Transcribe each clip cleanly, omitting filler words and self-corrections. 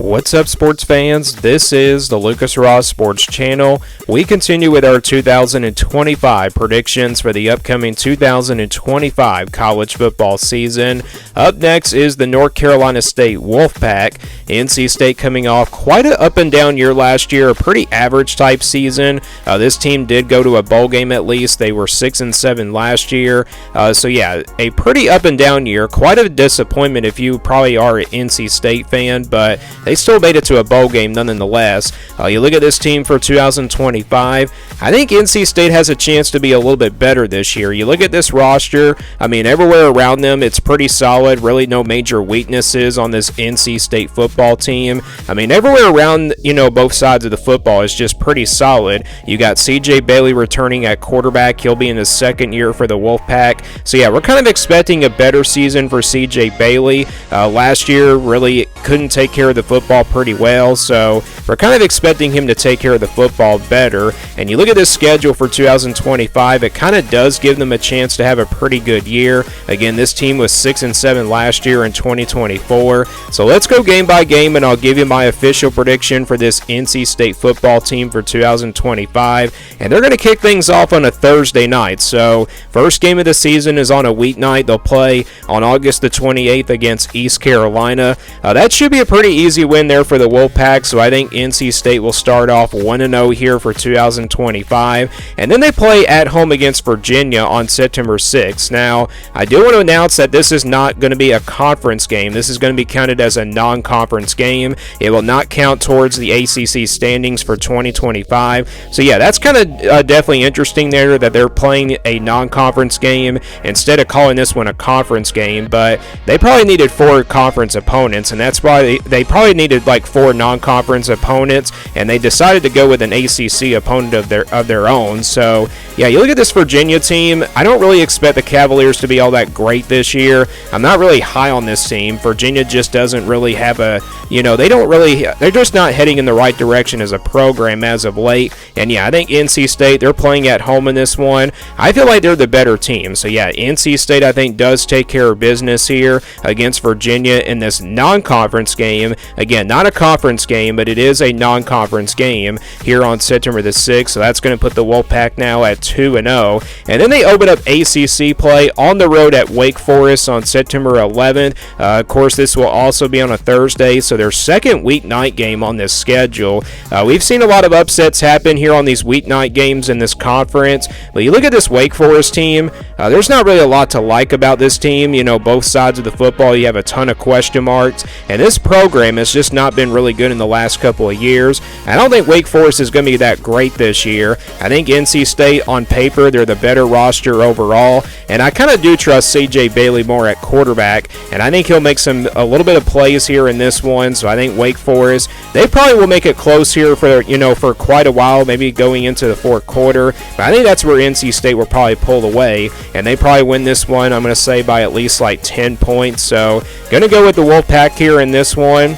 What's up, sports fans? This is the Lucas Ross Sports Channel. We continue with our 2025 predictions for the upcoming 2025 college football season. Up next is the North Carolina State Wolfpack. NC State coming off quite an up and down year last year, a pretty average type season. This team did go to a bowl game at least. They were 6-7 last year. So yeah, a pretty up and down year. Quite a disappointment if you probably are an NC State fan, but they still made it to a bowl game nonetheless. You look at this team for 2025, I think NC State has a chance to be a little bit better this year. You look at this roster, I mean, everywhere around them, it's pretty solid. Really no major weaknesses on this NC State football team. I mean, everywhere around, both sides of the football is just pretty solid. You got CJ Bailey returning at quarterback. He'll be in his second year for the Wolfpack. So yeah, we're kind of expecting a better season for CJ Bailey. Last year really couldn't take care of the football pretty well, so we're kind of expecting him to take care of the football better. And you look at this schedule for 2025, it kind of does give them a chance to have a pretty good year. Again, this team was 6-7 last year in 2024. So let's go game by game, and I'll give you my official prediction for this NC State football team for 2025. And they're going to kick things off on a Thursday night. So first game of the season is on a weeknight. They'll play on August the 28th against East Carolina. That should be a pretty easy win there for the Wolfpack, so I think NC State will start off 1-0 here for 2025. And then they play at home against Virginia on September 6th. Now, I do want to announce that this is not going to be a conference game. This is going to be counted as a non-conference game. It will not count towards the ACC standings for 2025. So yeah, that's kind of definitely interesting there that they're playing a non-conference game instead of calling this one a conference game. But they probably needed 4 conference opponents, and that's why they probably needed like 4 non-conference opponents, and they decided to go with an ACC opponent of their own. So yeah, you look at this Virginia team, I don't really expect the Cavaliers to be all that great this year. I'm not really high on this team. Virginia just doesn't really have a, they're just not heading in the right direction as a program as of late. And yeah, I think NC State, they're playing at home in this one. I feel like they're the better team. So yeah, NC State I think does take care of business here against Virginia in this non-conference game. Again, not a conference game, but it is a non-conference game here on September the 6th. So that's going to put the Wolfpack now at 2-0. And then they open up ACC play on the road at Wake Forest on September 11th. Of course, this will also be on a Thursday, so their second weeknight game on this schedule. We've seen a lot of upsets happen here on these weeknight games in this conference, but you look at this Wake Forest team, there's not really a lot to like about this team. Both sides of the football, you have a ton of question marks, and this program has just not been really good in the last couple of years. I don't think Wake Forest is going to be that great this year. I think NC State, on paper, they're the better roster overall, and I kind of do trust CJ Bailey more at quarterback, and I think he'll make a little bit of plays here in this one. So I think Wake Forest, they probably will make it close here for quite a while, maybe going into the fourth quarter. But I think that's where NC State will probably pull away, and they probably win this one, I'm going to say, by at least like 10 points. So going to go with the Wolfpack here in this one.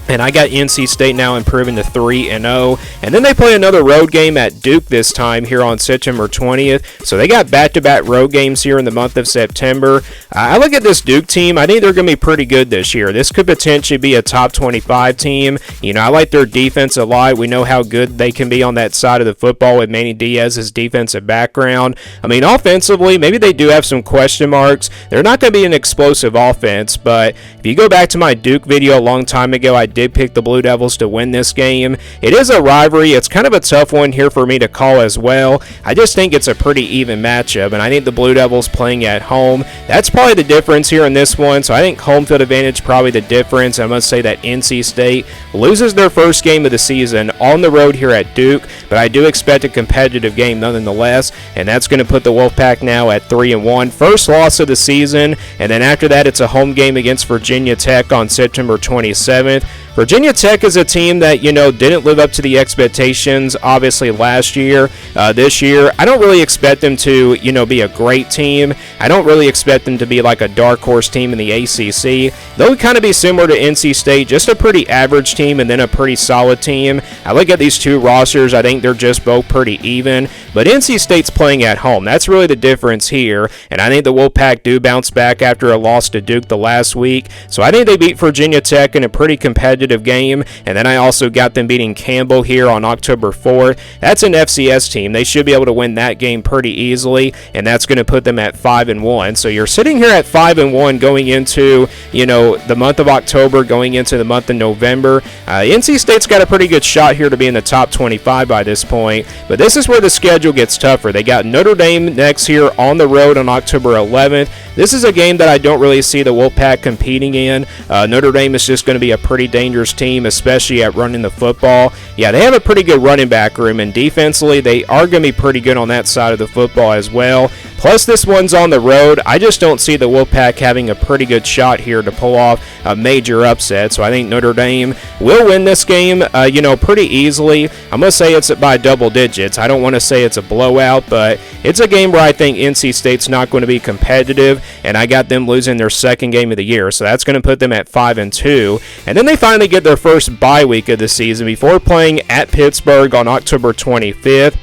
And I got NC State now improving to 3-0. And then they play another road game at Duke this time here on September 20th. So they got back-to-back road games here in the month of September. I look at this Duke team. I think they're going to be pretty good this year. This could potentially be a top 25 team. I like their defense a lot. We know how good they can be on that side of the football with Manny Diaz's defensive background. I mean, offensively, maybe they do have some question marks. They're not going to be an explosive offense, but if you go back to my Duke video a long time ago, I did pick the Blue Devils to win this game. It is a rivalry. It's kind of a tough one here for me to call as well. I just think it's a pretty even matchup, and I think the Blue Devils playing at home, that's probably the difference here in this one. So I think home field advantage probably the difference. I must say that NC State loses their first game of the season on the road here at Duke, but I do expect a competitive game nonetheless, and that's going to put the Wolfpack now at 3-1. First loss of the season, and then after that it's a home game against Virginia Tech on September 27th. Virginia Tech is a team that, didn't live up to the expectations, obviously, last year. This year, I don't really expect them to, be a great team. I don't really expect them to be like a dark horse team in the ACC. They'll kind of be similar to NC State, just a pretty average team and then a pretty solid team. I look at these two rosters, I think they're just both pretty even. But NC State's playing at home. That's really the difference here. And I think the Wolfpack do bounce back after a loss to Duke the last week. So I think they beat Virginia Tech in a pretty competitive competitive game. And then I also got them beating Campbell here on October 4th. That's an FCS team. They should be able to win that game pretty easily, and that's going to put them at 5-1. So you're sitting here at 5-1 going into, the month of October, going into the month of November. NC State's got a pretty good shot here to be in the top 25 by this point, but this is where the schedule gets tougher. They got Notre Dame next here on the road on October 11th. This is a game that I don't really see the Wolfpack competing in. Notre Dame is just going to be a pretty dangerous team, especially at running the football. Yeah, they have a pretty good running back room, and defensively, they are going to be pretty good on that side of the football as well. Plus, this one's on the road. I just don't see the Wolfpack having a pretty good shot here to pull off a major upset. So I think Notre Dame will win this game, pretty easily. I'm going to say it's by double digits. I don't want to say it's a blowout, but it's a game where I think NC State's not going to be competitive, and I got them losing their second game of the year. So that's going to put them at 5-2. And then they finally get their first bye week of the season before playing at Pittsburgh on October 25th.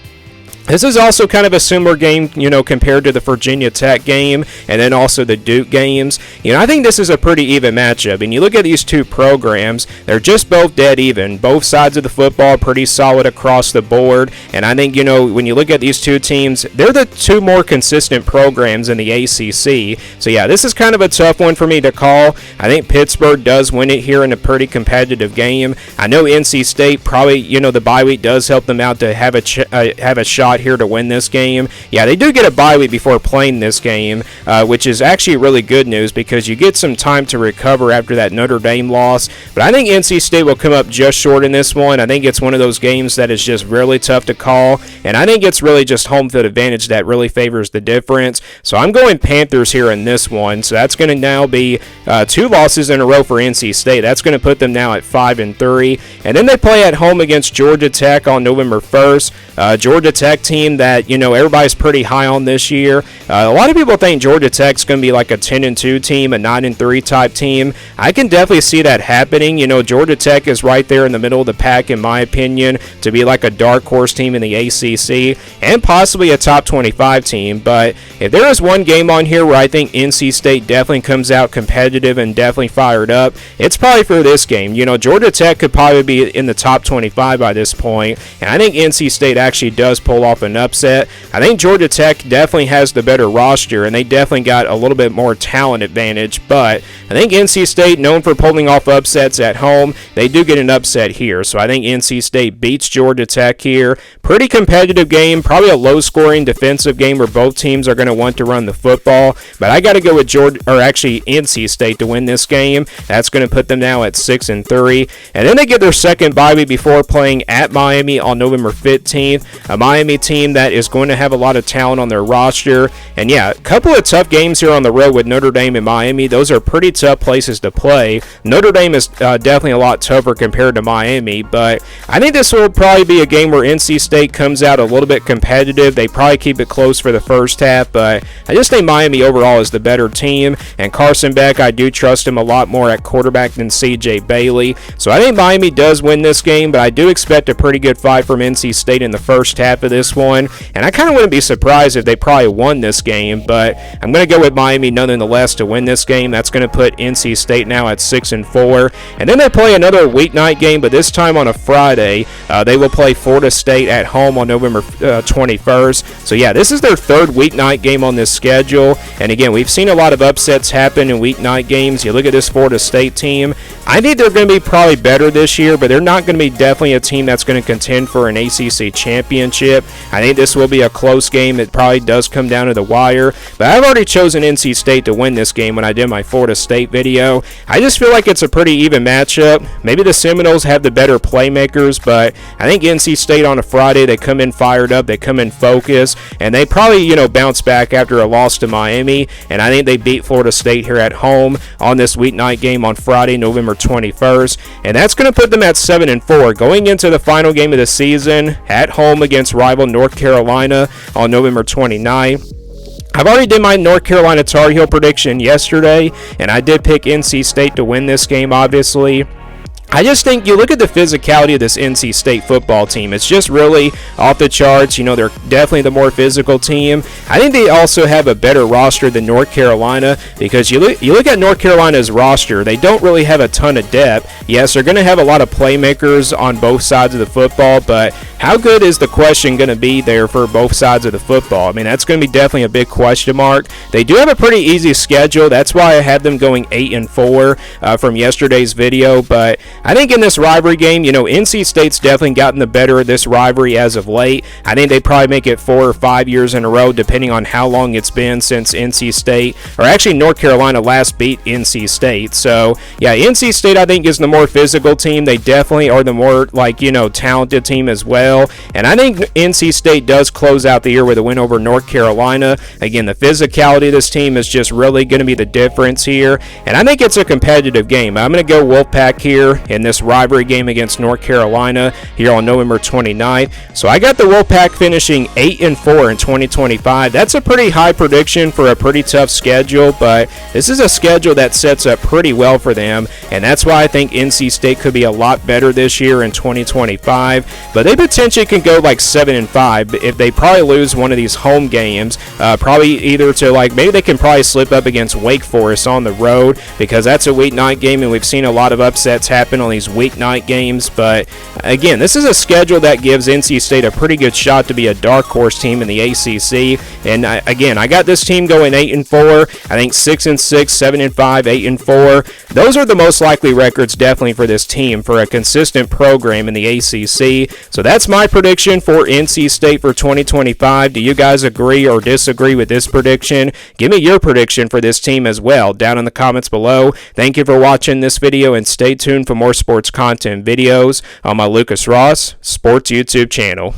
This is also kind of a similar game, compared to the Virginia Tech game and then also the Duke games. I think this is a pretty even matchup. And you look at these two programs, they're just both dead even. Both sides of the football pretty solid across the board. And I think, when you look at these two teams, they're the two more consistent programs in the ACC. So, yeah, this is kind of a tough one for me to call. I think Pittsburgh does win it here in a pretty competitive game. I know NC State probably, the bye week does help them out to have a shot here to win this game. Yeah, they do get a bye week before playing this game, which is actually really good news because you get some time to recover after that Notre Dame loss. But I think NC State will come up just short in this one. I think it's one of those games that is just really tough to call, and I think it's really just home field advantage that really favors the difference. So I'm going Panthers here in this one. So that's going to now be 2 losses in a row for NC State. That's going to put them now at 5-3. And then they play at home against Georgia Tech on November 1st. Georgia Tech team that everybody's pretty high on this year. A lot of people think Georgia Tech's going to be like a 10-2 team, a 9-3 type team. I can definitely see that happening. Georgia Tech is right there in the middle of the pack, in my opinion, to be like a dark horse team in the ACC and possibly a top 25 team. But if there is one game on here where I think NC State definitely comes out competitive and definitely fired up, it's probably for this game. Georgia Tech could probably be in the top 25 by this point, and I think NC State actually does pull off an upset. I think Georgia Tech definitely has the better roster, and they definitely got a little bit more talent advantage, but I think NC State, known for pulling off upsets at home, they do get an upset here. So I think NC State beats Georgia Tech here. Pretty competitive game, probably a low-scoring defensive game where both teams are going to want to run the football, but I got to go with NC State to win this game. That's going to put them now at 6-3, and then they get their second bye week before playing at Miami on November 15th, a Miami team that is going to have a lot of talent on their roster. And yeah, a couple of tough games here on the road with Notre Dame and Miami. Those are pretty tough places to play. Notre Dame is definitely a lot tougher compared to Miami, but I think this will probably be a game where NC State comes out a little bit competitive. They probably keep it close for the first half, but I just think Miami overall is the better team, and Carson Beck, I do trust him a lot more at quarterback than CJ Bailey. So I think Miami does win this game, but I do expect a pretty good fight from NC State in the first half of this one, and I kind of wouldn't be surprised if they probably won this game, but I'm going to go with Miami nonetheless to win this game. That's going to put NC State now at 6-4, and then they play another weeknight game, but this time on a Friday. They will play Florida State at home on November 21st. So yeah, this is their third weeknight game on this schedule, and again, we've seen a lot of upsets happen in weeknight games. You look at this Florida State team, I think they're going to be probably better this year, but they're not going to be definitely a team that's going to contend for an ACC championship. I think this will be a close game. It probably does come down to the wire, but I've already chosen NC State to win this game when I did my Florida State video. I just feel like it's a pretty even matchup. Maybe the Seminoles have the better playmakers, but I think NC State on a Friday, they come in fired up, they come in focused, and they probably, bounce back after a loss to Miami, and I think they beat Florida State here at home on this weeknight game on Friday, November 21st, and that's going to put them at 7-4, going into the final game of the season at home against rival North Carolina on November 29th. I've already did my North Carolina Tar Heel prediction yesterday, and I did pick NC State to win this game, obviously. I just think you look at the physicality of this NC State football team. It's just really off the charts. You know, they're definitely the more physical team. I think they also have a better roster than North Carolina, because you look at North Carolina's roster, they don't really have a ton of depth. Yes, they're going to have a lot of playmakers on both sides of the football, but how good is the question going to be there for both sides of the football? I mean, that's going to be definitely a big question mark. They do have a pretty easy schedule. That's why I had them going 8-4 from yesterday's video, but I think in this rivalry game, you know, NC State's definitely gotten the better of this rivalry as of late. I think they probably make it 4 or 5 years in a row, depending on how long it's been since NC State, or actually North Carolina last beat NC State. So, yeah, NC State, I think, is the more physical team. They definitely are the more, like, you know, talented team as well. And I think NC State does close out the year with a win over North Carolina. Again, the physicality of this team is just really going to be the difference here. And I think it's a competitive game. I'm going to go Wolfpack here in this rivalry game against North Carolina here on November 29th. So I got the Wolfpack finishing 8-4 in 2025. That's a pretty high prediction for a pretty tough schedule, but this is a schedule that sets up pretty well for them, and that's why I think NC State could be a lot better this year in 2025. But they potentially can go like 7-5 if they probably lose one of these home games. Probably either to, like, maybe they can probably slip up against Wake Forest on the road, because that's a weeknight game, and we've seen a lot of upsets happen on these weeknight games. But again, this is a schedule that gives NC State a pretty good shot to be a dark horse team in the ACC. And again, I got this team going 8-4. I think 6-6, 7-5, 8-4. Those are the most likely records definitely for this team for a consistent program in the ACC. So that's my prediction for NC State for 2025. Do you guys agree or disagree with this prediction? Give me your prediction for this team as well down in the comments below. Thank you for watching this video, and stay tuned for more sports content videos on my Lucas Ross Sports YouTube channel.